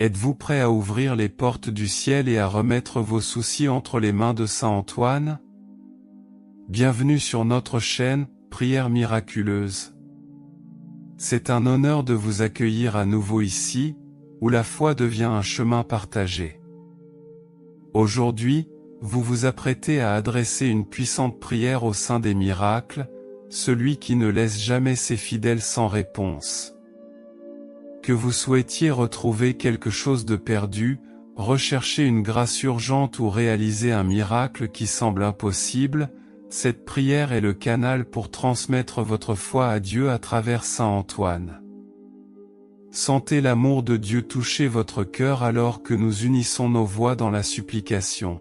Êtes-vous prêt à ouvrir les portes du ciel et à remettre vos soucis entre les mains de Saint Antoine? Bienvenue sur notre chaîne, Prières miraculeuses. C'est un honneur de vous accueillir à nouveau ici, où la foi devient un chemin partagé. Aujourd'hui, vous vous apprêtez à adresser une puissante prière au Saint des miracles, celui qui ne laisse jamais ses fidèles sans réponse. Que vous souhaitiez retrouver quelque chose de perdu, rechercher une grâce urgente ou réaliser un miracle qui semble impossible, cette prière est le canal pour transmettre votre foi à Dieu à travers Saint Antoine. Sentez l'amour de Dieu toucher votre cœur alors que nous unissons nos voix dans la supplication.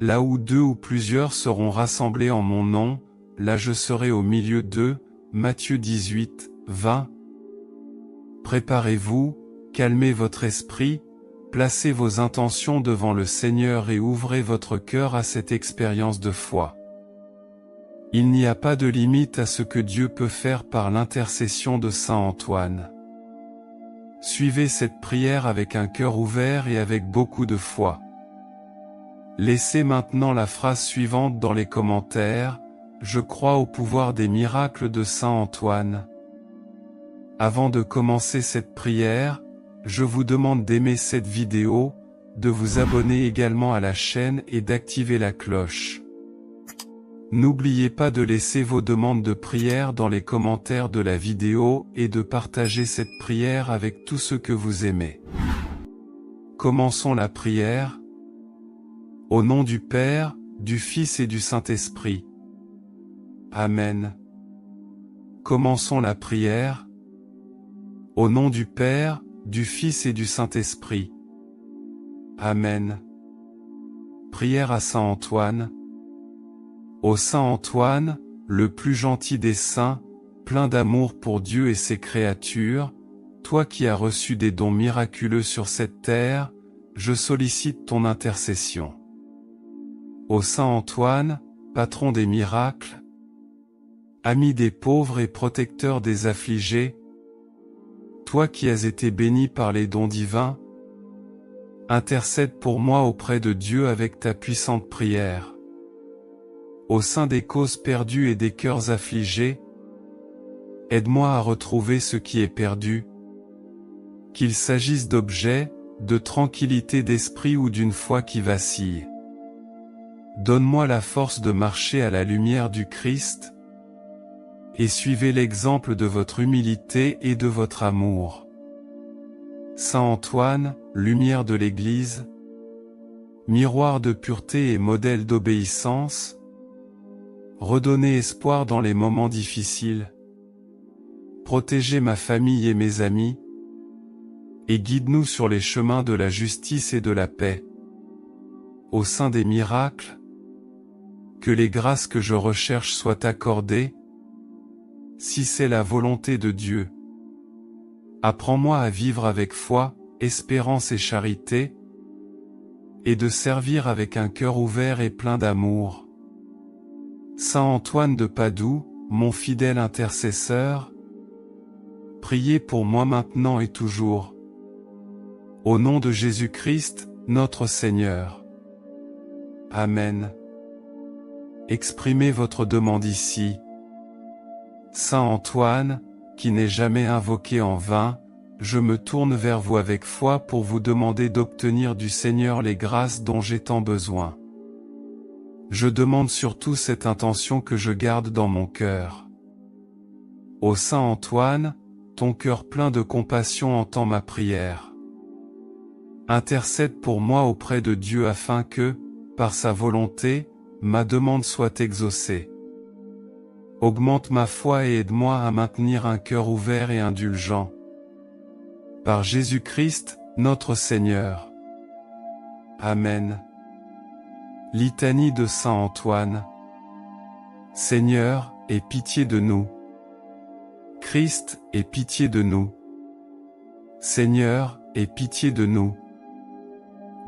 Là où deux ou plusieurs seront rassemblés en mon nom, là je serai au milieu d'eux. Matthieu 18, 20. Préparez-vous, calmez votre esprit, placez vos intentions devant le Seigneur et ouvrez votre cœur à cette expérience de foi. Il n'y a pas de limite à ce que Dieu peut faire par l'intercession de Saint Antoine. Suivez cette prière avec un cœur ouvert et avec beaucoup de foi. Laissez maintenant la phrase suivante dans les commentaires: je crois au pouvoir des miracles de Saint Antoine. Avant de commencer cette prière, je vous demande d'aimer cette vidéo, de vous abonner également à la chaîne et d'activer la cloche. N'oubliez pas de laisser vos demandes de prière dans les commentaires de la vidéo et de partager cette prière avec tous ceux que vous aimez. Commençons la prière. Au nom du Père, du Fils et du Saint-Esprit. Amen. Commençons la prière. Au nom du Père, du Fils et du Saint-Esprit. Amen. Prière à Saint Antoine. Ô Saint Antoine, le plus gentil des saints, plein d'amour pour Dieu et ses créatures, toi qui as reçu des dons miraculeux sur cette terre, je sollicite ton intercession. Ô Saint Antoine, patron des miracles, ami des pauvres et protecteur des affligés, toi qui as été béni par les dons divins, intercède pour moi auprès de Dieu avec ta puissante prière. Au sein des causes perdues et des cœurs affligés, aide-moi à retrouver ce qui est perdu, qu'il s'agisse d'objets, de tranquillité d'esprit ou d'une foi qui vacille. Donne-moi la force de marcher à la lumière du Christ, et suivez l'exemple de votre humilité et de votre amour. Saint Antoine, lumière de l'Église, miroir de pureté et modèle d'obéissance, redonnez espoir dans les moments difficiles, protégez ma famille et mes amis, et guide-nous sur les chemins de la justice et de la paix. Au sein des miracles, que les grâces que je recherche soient accordées, si c'est la volonté de Dieu. Apprends-moi à vivre avec foi, espérance et charité, et de servir avec un cœur ouvert et plein d'amour. Saint Antoine de Padoue, mon fidèle intercesseur, priez pour moi maintenant et toujours. Au nom de Jésus-Christ, notre Seigneur. Amen. Exprimez votre demande ici. Saint Antoine, qui n'est jamais invoqué en vain, je me tourne vers vous avec foi pour vous demander d'obtenir du Seigneur les grâces dont j'ai tant besoin. Je demande surtout cette intention que je garde dans mon cœur. Ô Saint Antoine, ton cœur plein de compassion entend ma prière. Intercède pour moi auprès de Dieu afin que, par sa volonté, ma demande soit exaucée. Augmente ma foi et aide-moi à maintenir un cœur ouvert et indulgent. Par Jésus-Christ, notre Seigneur. Amen. Litanie de Saint Antoine. Seigneur, aie pitié de nous. Christ, aie pitié de nous. Seigneur, aie pitié de nous.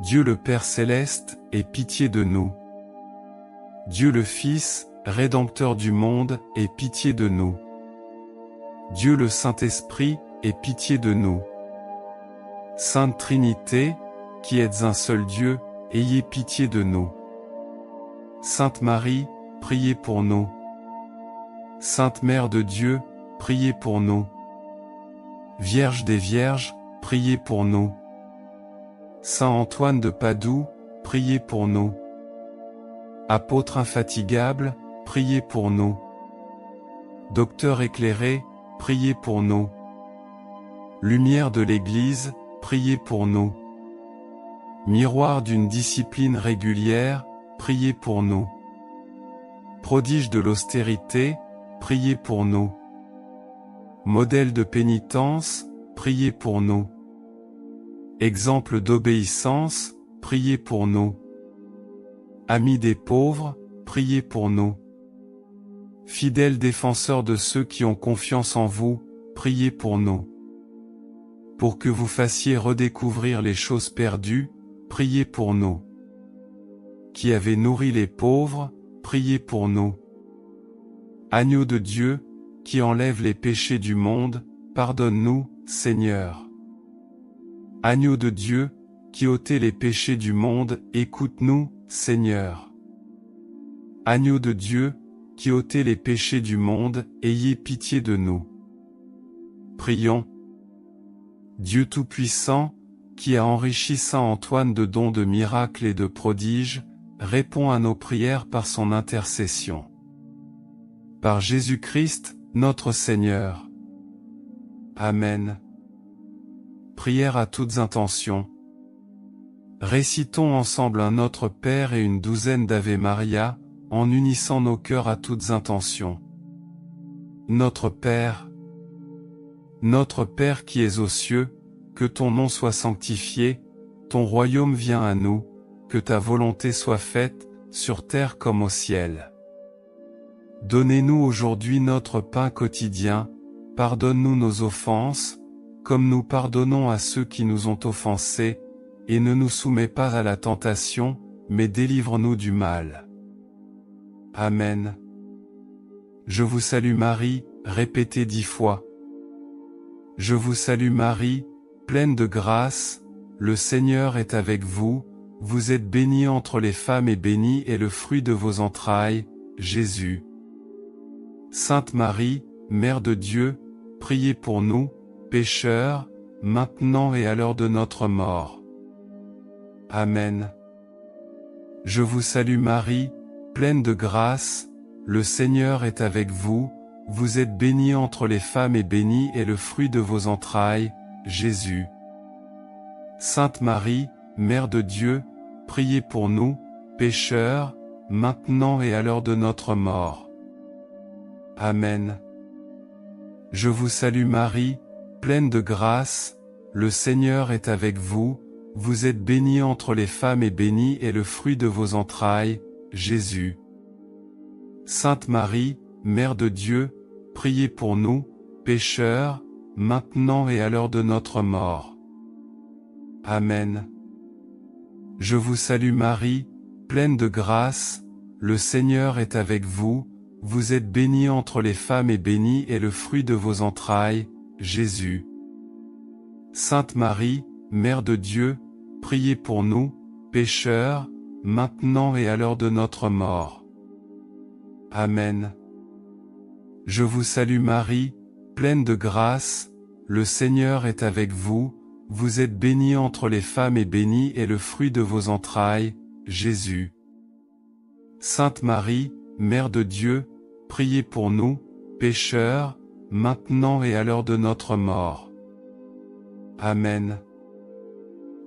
Dieu le Père céleste, aie pitié de nous. Dieu le Fils, Rédempteur du monde, aie pitié de nous. Dieu le Saint-Esprit, aie pitié de nous. Sainte Trinité, qui êtes un seul Dieu, ayez pitié de nous. Sainte Marie, priez pour nous. Sainte Mère de Dieu, priez pour nous. Vierge des Vierges, priez pour nous. Saint Antoine de Padoue, priez pour nous. Apôtre infatigable, priez pour nous. Docteur éclairé, priez pour nous. Lumière de l'Église, priez pour nous. Miroir d'une discipline régulière, priez pour nous. Prodige de l'austérité, priez pour nous. Modèle de pénitence, priez pour nous. Exemple d'obéissance, priez pour nous. Ami des pauvres, priez pour nous. Fidèle défenseur de ceux qui ont confiance en vous, priez pour nous. Pour que vous fassiez redécouvrir les choses perdues, priez pour nous. Qui avez nourri les pauvres, priez pour nous. Agneau de Dieu, qui enlève les péchés du monde, pardonne-nous, Seigneur. Agneau de Dieu, qui ôtez les péchés du monde, écoute-nous, Seigneur. Agneau de Dieu, qui ôtez les péchés du monde, ayez pitié de nous. Prions. Dieu Tout-Puissant, qui a enrichi Saint Antoine de dons de miracles et de prodiges, répond à nos prières par son intercession. Par Jésus-Christ, notre Seigneur. Amen. Prière à toutes intentions. Récitons ensemble un Notre Père et une douzaine d'Ave Maria, en unissant nos cœurs à toutes intentions. Notre Père qui es aux cieux, que ton nom soit sanctifié, ton royaume vienne à nous, que ta volonté soit faite, sur terre comme au ciel. Donnez-nous aujourd'hui notre pain quotidien, pardonne-nous nos offenses, comme nous pardonnons à ceux qui nous ont offensés, et ne nous soumets pas à la tentation, mais délivre-nous du mal. Amen. Je vous salue Marie, répétez 10 fois. Je vous salue Marie, pleine de grâce, le Seigneur est avec vous, vous êtes bénie entre les femmes et béni est le fruit de vos entrailles, Jésus. Sainte Marie, Mère de Dieu, priez pour nous, pécheurs, maintenant et à l'heure de notre mort. Amen. Je vous salue Marie, pleine de grâce, le Seigneur est avec vous, vous êtes bénie entre les femmes et béni est le fruit de vos entrailles, Jésus. Sainte Marie, Mère de Dieu, priez pour nous, pécheurs, maintenant et à l'heure de notre mort. Amen. Je vous salue Marie, pleine de grâce, le Seigneur est avec vous, vous êtes bénie entre les femmes et béni est le fruit de vos entrailles, Jésus. Sainte Marie, Mère de Dieu, priez pour nous, pécheurs, maintenant et à l'heure de notre mort. Amen. Je vous salue Marie, pleine de grâce, le Seigneur est avec vous, vous êtes bénie entre les femmes et béni est le fruit de vos entrailles, Jésus. Sainte Marie, Mère de Dieu, priez pour nous, pécheurs, maintenant et à l'heure de notre mort. Amen. Je vous salue Marie, pleine de grâce, le Seigneur est avec vous, vous êtes bénie entre les femmes et béni est le fruit de vos entrailles, Jésus. Sainte Marie, Mère de Dieu, priez pour nous, pécheurs, maintenant et à l'heure de notre mort. Amen.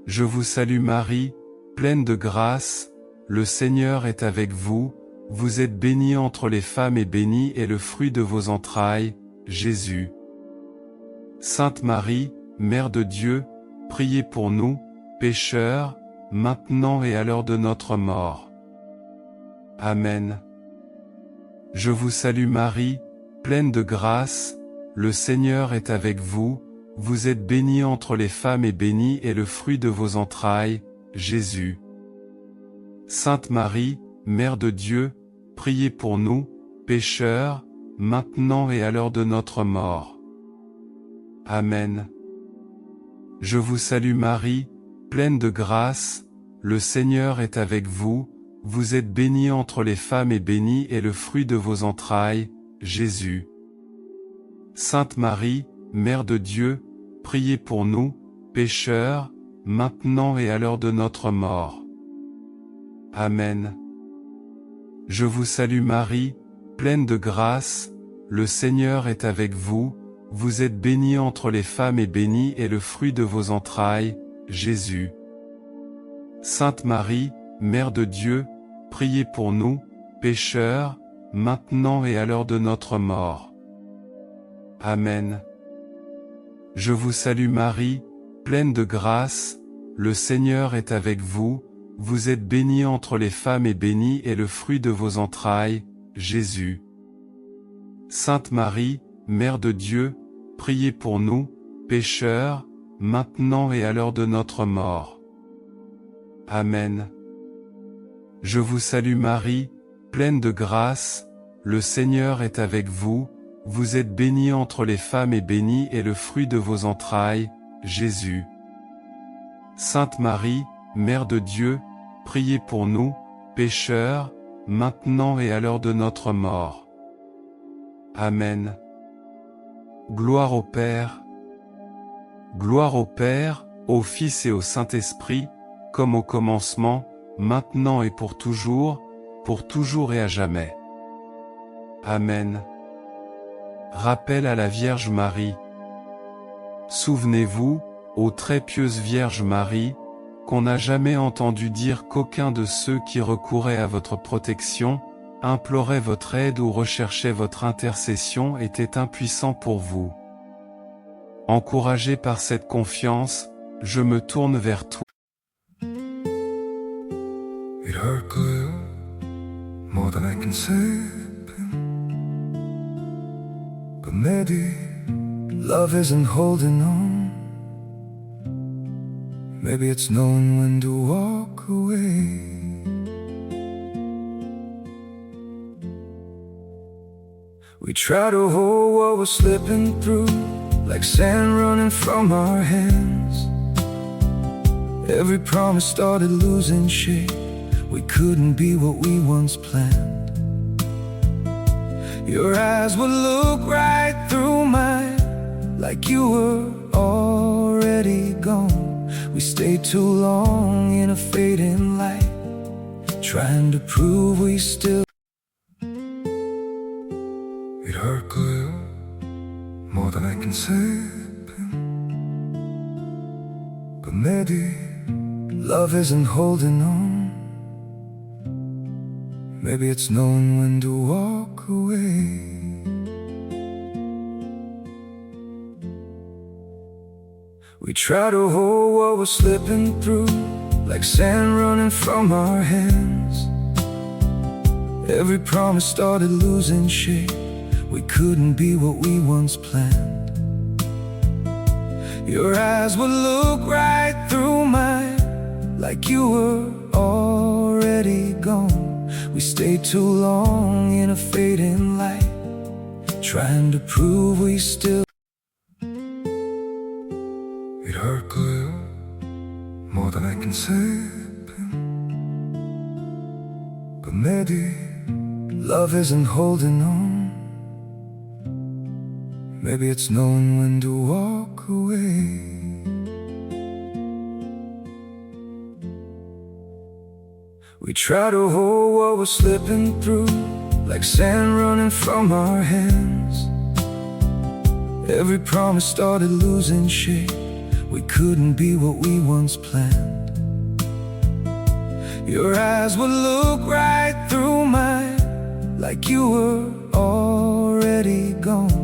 Je vous salue Marie, pleine de grâce, le Seigneur est avec vous, vous êtes bénie entre les femmes et béni est le fruit de vos entrailles, Jésus. Sainte Marie, Mère de Dieu, priez pour nous, pécheurs, maintenant et à l'heure de notre mort. Amen. Je vous salue Marie, pleine de grâce, le Seigneur est avec vous, vous êtes bénie entre les femmes et béni est le fruit de vos entrailles, Jésus. Sainte Marie, Mère de Dieu, priez pour nous, pécheurs, maintenant et à l'heure de notre mort. Amen. Je vous salue Marie, pleine de grâce, le Seigneur est avec vous, vous êtes bénie entre les femmes et béni est le fruit de vos entrailles, Jésus. Sainte Marie, Mère de Dieu, priez pour nous, pécheurs, maintenant et à l'heure de notre mort. Amen. Je vous salue Marie, pleine de grâce, le Seigneur est avec vous, vous êtes bénie entre les femmes et béni est le fruit de vos entrailles, Jésus. Sainte Marie, Mère de Dieu, priez pour nous, pécheurs, maintenant et à l'heure de notre mort. Amen. Je vous salue Marie, pleine de grâce, le Seigneur est avec vous, vous êtes bénie entre les femmes et béni est le fruit de vos entrailles, Jésus. Sainte Marie, Mère de Dieu, priez pour nous, pécheurs, maintenant et à l'heure de notre mort. Amen. Je vous salue Marie, pleine de grâce, le Seigneur est avec vous, vous êtes bénie entre les femmes et béni est le fruit de vos entrailles, Jésus. Sainte Marie, Mère de Dieu, priez pour nous, pécheurs, maintenant et à l'heure de notre mort. Amen. Gloire au Père. Gloire au Père, au Fils et au Saint-Esprit, comme au commencement, maintenant et pour toujours et à jamais. Amen. Rappel à la Vierge Marie. Souvenez-vous, ô très pieuse Vierge Marie, qu'on n'a jamais entendu dire qu'aucun de ceux qui recouraient à votre protection, imploraient votre aide ou recherchaient votre intercession était impuissant pour vous. Encouragé par cette confiance, je me tourne vers toi. It hurt good, more than I can say. But maybe love isn't holding on. Maybe it's knowing when to walk away. We try to hold what we're slipping through, like sand running from our hands. Every promise started losing shape. We couldn't be what we once planned. Your eyes would look right through mine, like you were already gone. We stayed too long in a fading light, trying to prove we still. It hurt good, more than I can say. But maybe love isn't holding on. Maybe it's knowing when to walk away. We try to hold what we're slipping through, like sand running from our hands. Every promise started losing shape. We couldn't be what we once planned. Your eyes would look right through mine, like you were already gone. We stayed too long in a fading light, trying to prove we still. It hurt good, more than I can say. But maybe love isn't holding on. Maybe it's knowing when to walk away. We try to hold what we're slipping through, like sand running from our hands. Every promise started losing shape. We couldn't be what we once planned. Your eyes would look right through mine, like you were already gone.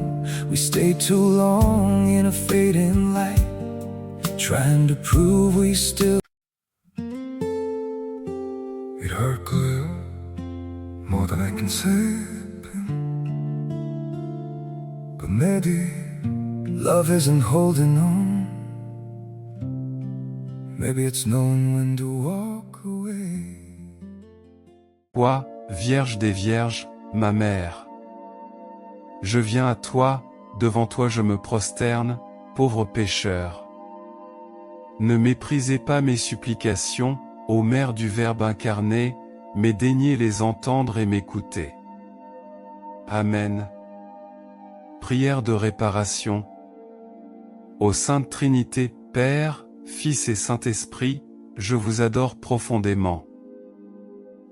We stayed too long in a fading light, trying to prove we still. It hurt good, more than I can say. But maybe love isn't holding on. Maybe it's knowing when to walk away. Toi, Vierge des Vierges, ma mère. Je viens à toi, devant toi je me prosterne, pauvre pécheur. Ne méprisez pas mes supplications, ô Mère du Verbe incarné, mais daignez les entendre et m'écouter. Amen. Prière de réparation. Ô Sainte Trinité, Père, Fils et Saint-Esprit, je vous adore profondément.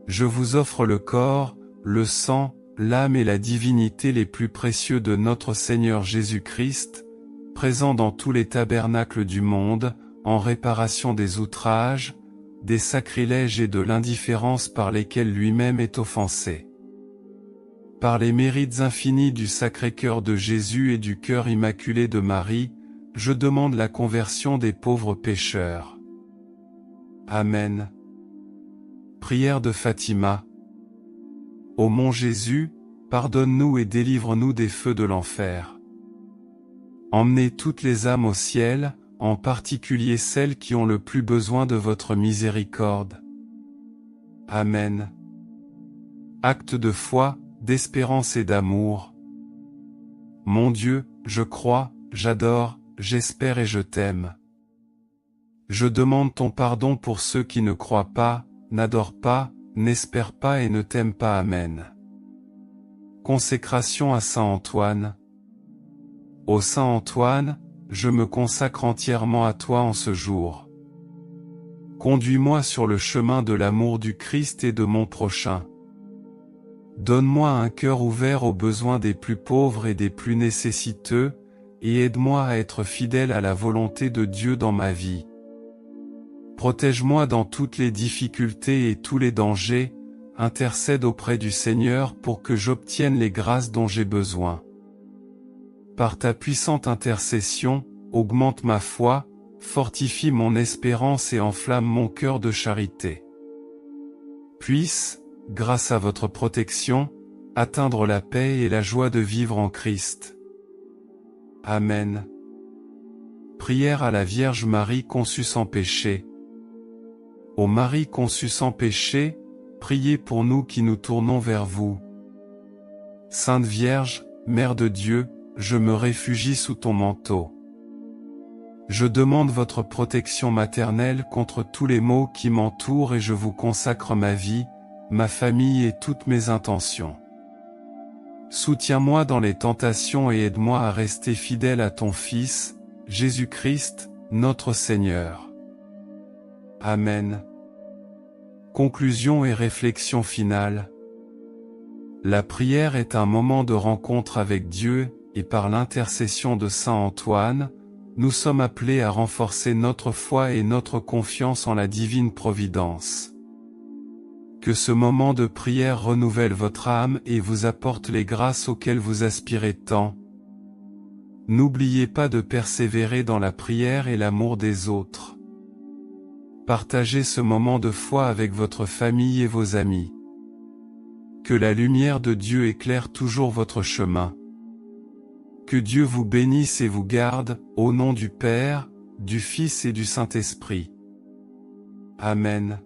Je vous offre le corps, le sang, l'âme et la divinité les plus précieux de notre Seigneur Jésus-Christ, présents dans tous les tabernacles du monde, en réparation des outrages, des sacrilèges et de l'indifférence par lesquels lui-même est offensé. Par les mérites infinis du Sacré-Cœur de Jésus et du Cœur immaculé de Marie, je demande la conversion des pauvres pécheurs. Amen. Prière de Fatima. Ô mon Jésus, pardonne-nous et délivre-nous des feux de l'enfer. Emmenez toutes les âmes au ciel, en particulier celles qui ont le plus besoin de votre miséricorde. Amen. Acte de foi, d'espérance et d'amour. Mon Dieu, je crois, j'adore, j'espère et je t'aime. Je demande ton pardon pour ceux qui ne croient pas, n'adorent pas, n'espèrent pas et ne t'aiment pas. Amen. Consécration à Saint Antoine. Ô Saint Antoine, je me consacre entièrement à toi en ce jour. Conduis-moi sur le chemin de l'amour du Christ et de mon prochain. Donne-moi un cœur ouvert aux besoins des plus pauvres et des plus nécessiteux, et aide-moi à être fidèle à la volonté de Dieu dans ma vie. Protège-moi dans toutes les difficultés et tous les dangers, intercède auprès du Seigneur pour que j'obtienne les grâces dont j'ai besoin. Par ta puissante intercession, augmente ma foi, fortifie mon espérance et enflamme mon cœur de charité. Puisse, grâce à votre protection, atteindre la paix et la joie de vivre en Christ. Amen. Prière à la Vierge Marie conçue sans péché. Ô Marie conçue sans péché, priez pour nous qui nous tournons vers vous. Sainte Vierge, Mère de Dieu, je me réfugie sous ton manteau. Je demande votre protection maternelle contre tous les maux qui m'entourent et je vous consacre ma vie, ma famille et toutes mes intentions. Soutiens-moi dans les tentations et aide-moi à rester fidèle à ton Fils, Jésus-Christ, notre Seigneur. Amen. Conclusion et réflexion finale. La prière est un moment de rencontre avec Dieu, et par l'intercession de Saint Antoine, nous sommes appelés à renforcer notre foi et notre confiance en la divine providence. Que ce moment de prière renouvelle votre âme et vous apporte les grâces auxquelles vous aspirez tant. N'oubliez pas de persévérer dans la prière et l'amour des autres. Partagez ce moment de foi avec votre famille et vos amis. Que la lumière de Dieu éclaire toujours votre chemin. Que Dieu vous bénisse et vous garde, au nom du Père, du Fils et du Saint-Esprit. Amen.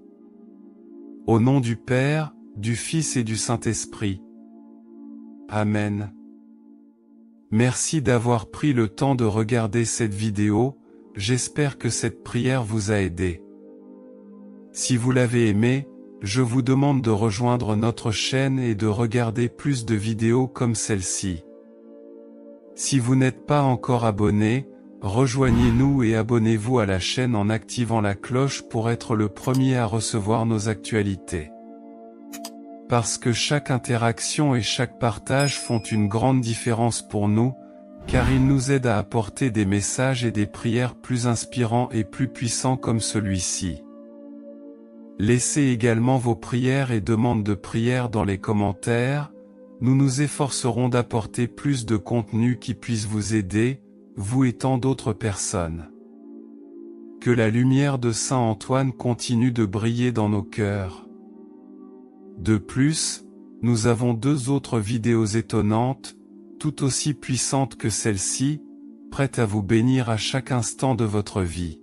Au nom du Père, du Fils et du Saint-Esprit. Amen. Merci d'avoir pris le temps de regarder cette vidéo, j'espère que cette prière vous a aidé. Si vous l'avez aimé, je vous demande de rejoindre notre chaîne et de regarder plus de vidéos comme celle-ci. Si vous n'êtes pas encore abonné, rejoignez-nous et abonnez-vous à la chaîne en activant la cloche pour être le premier à recevoir nos actualités. Parce que chaque interaction et chaque partage font une grande différence pour nous, car ils nous aident à apporter des messages et des prières plus inspirants et plus puissants comme celui-ci. Laissez également vos prières et demandes de prière dans les commentaires, nous nous efforcerons d'apporter plus de contenu qui puisse vous aider, vous et tant d'autres personnes. Que la lumière de Saint Antoine continue de briller dans nos cœurs. De plus, nous avons 2 autres vidéos étonnantes, tout aussi puissantes que celle-ci, prêtes à vous bénir à chaque instant de votre vie.